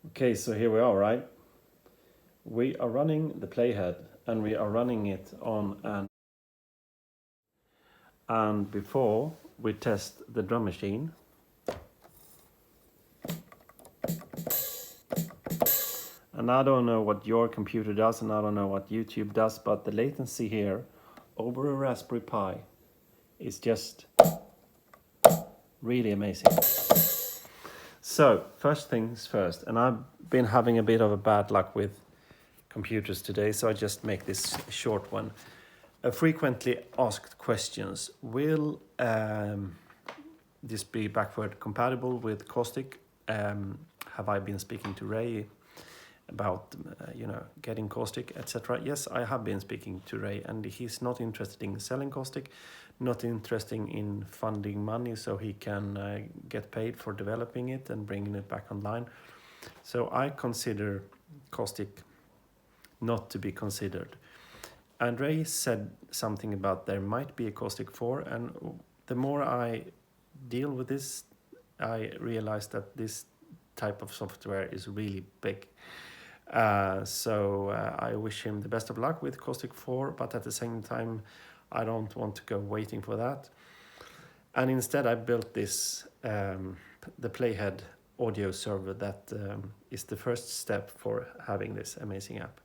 Okay, so here we are, right? We are running the playhead and we are running it on an... And before we test the drum machine, and I don't know what your computer does and I don't know what YouTube does, but the latency here over a Raspberry Pi is just really amazing. So, first things first, and I've been having a bit of a bad luck with computers today, so I just make this short one. Frequently asked questions. Will this be backward compatible with Caustic? Have I been speaking to Ray about getting Caustic, etc.? Yes, I have been speaking to Ray, and he's not interested in selling Caustic, not interested in funding money so he can get paid for developing it and bringing it back online. So I consider Caustic not to be considered. And Ray said something about there might be a Caustic 4, and the more I deal with this, I realize that this type of software is really big. So I wish him the best of luck with Caustic 4, but at the same time, I don't want to go waiting for that. And instead, I built this, the Playhead audio server that is the first step for having this amazing app.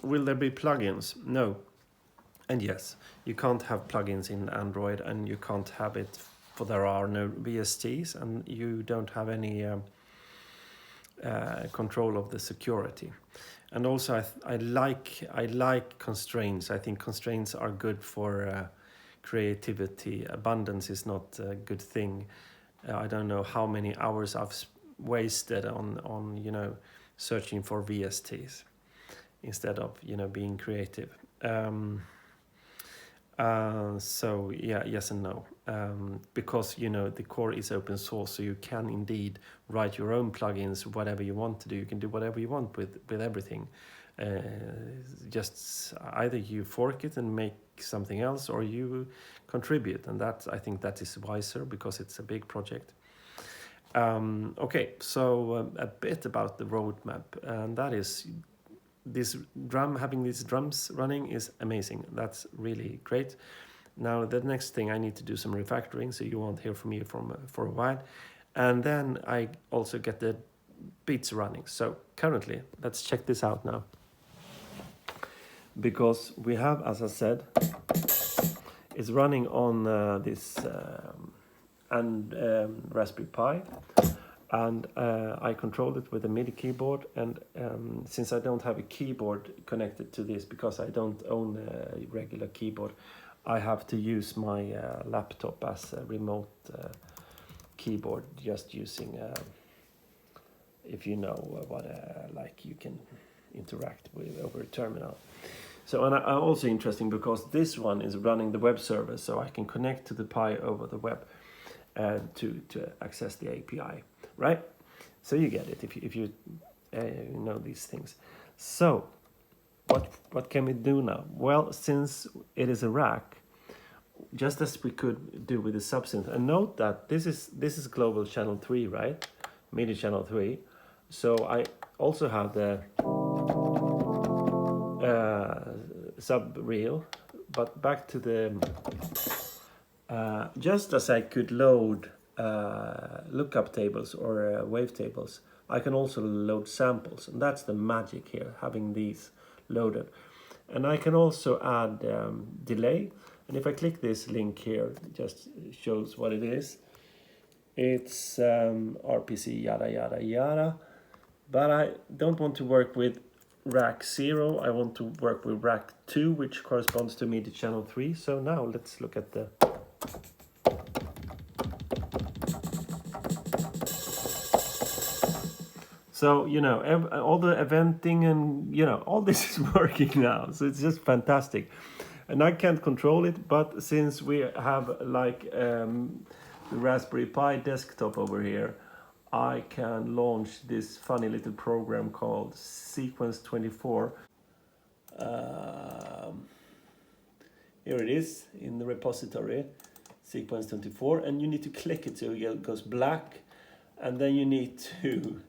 Will there be plugins? No. And yes, you can't have plugins in Android, and you can't have it, for there are no VSTs, and you don't have any control of the security. And also, I like constraints. I think constraints are good for creativity. Abundance is not a good thing. I don't know how many hours I've wasted on searching for VSTs instead of being creative. So yeah, yes and no, because the core is open source, so you can indeed write your own plugins, whatever you want to do. You can do whatever you want with everything. Just either you fork it and make something else, or you contribute, and I think that is wiser because it's a big project. Okay, so a bit about the roadmap, and that is having these drums running is amazing. That's really great. Now the next thing, I need to do some refactoring, so you won't hear from me for a while, and then I also get the beats running. So currently, let's check this out now, because we have, as I said, it's running on this Raspberry Pi. And I control it with a MIDI keyboard, and since I don't have a keyboard connected to this, because I don't own a regular keyboard, I have to use my laptop as a remote keyboard, just using, if you know what, like you can interact with over a terminal. So, and also interesting because this one is running the web server, so I can connect to the Pi over the web to access the API. Right? So you get it if you know these things. So what can we do now? Well, since it is a rack, just as we could do with the subsynth, and note that this is global channel 3, right? MIDI channel 3. So I also have the sub reel, but back to the just as I could load lookup tables or wave tables, I can also load samples, and that's the magic here, having these loaded. And I can also add delay, and if I click this link here, it just shows what it is. It's RPC yada yada yada, but I don't want to work with rack 0, I want to work with rack 2, which corresponds to MIDI channel 3. So now let's look at the So, all the eventing and, all this is working now. So it's just fantastic. And I can't control it, but since we have like the Raspberry Pi desktop over here, I can launch this funny little program called Sequence 24. Here it is in the repository, Sequence 24, and you need to click it so it goes black. and then you need to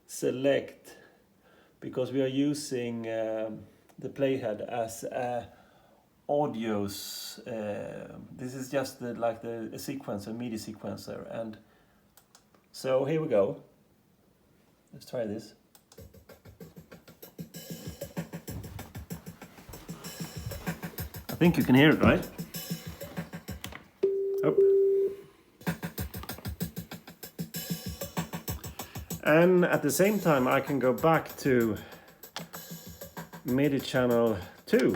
select, because we are using the playhead as a audios. This is just like the sequencer, MIDI sequencer, and so here we go. Let's try this. I think you can hear it, right? Oh. And at the same time, I can go back to MIDI channel 2.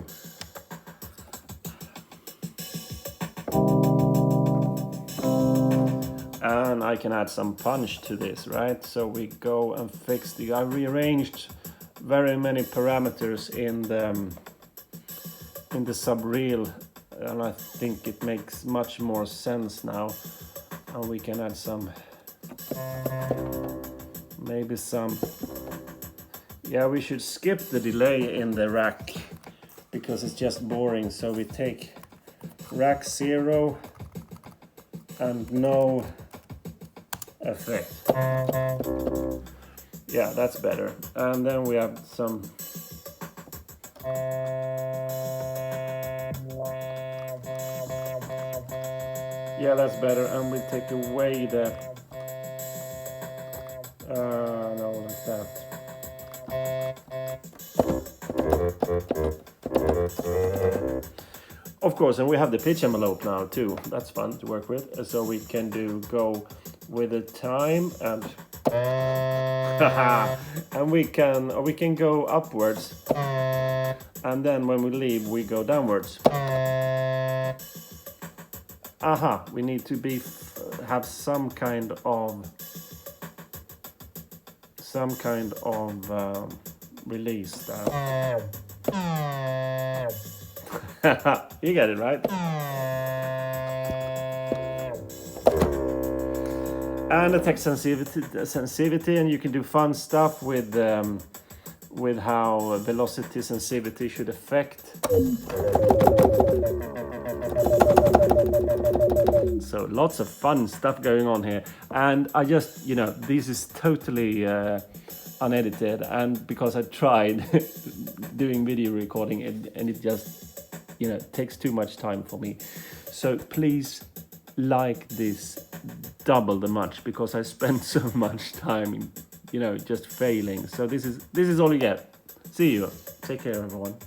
And I can add some punch to this, right? So we go and fix I rearranged very many parameters in the sub-reel, and I think it makes much more sense now. And we can add some, maybe some, yeah, we should skip the delay in the rack because it's just boring. So we take rack 0 and no effect. Yeah, that's better. And then we have some, yeah, that's better. And we take away the no, like that. Of course, and we have the pitch envelope now too. That's fun to work with. So we can go with the time and and we can go upwards, and then when we leave we go downwards. Aha, we need to have some kind of release there. You get it, right? And the text sensitivity, and you can do fun stuff with how velocity sensitivity should affect. So lots of fun stuff going on here, and I just, this is totally unedited, and because I tried doing video recording and it just takes too much time for me. So please like this double the much, because I spent so much time just failing. So this is all you get. See you. Take care, everyone.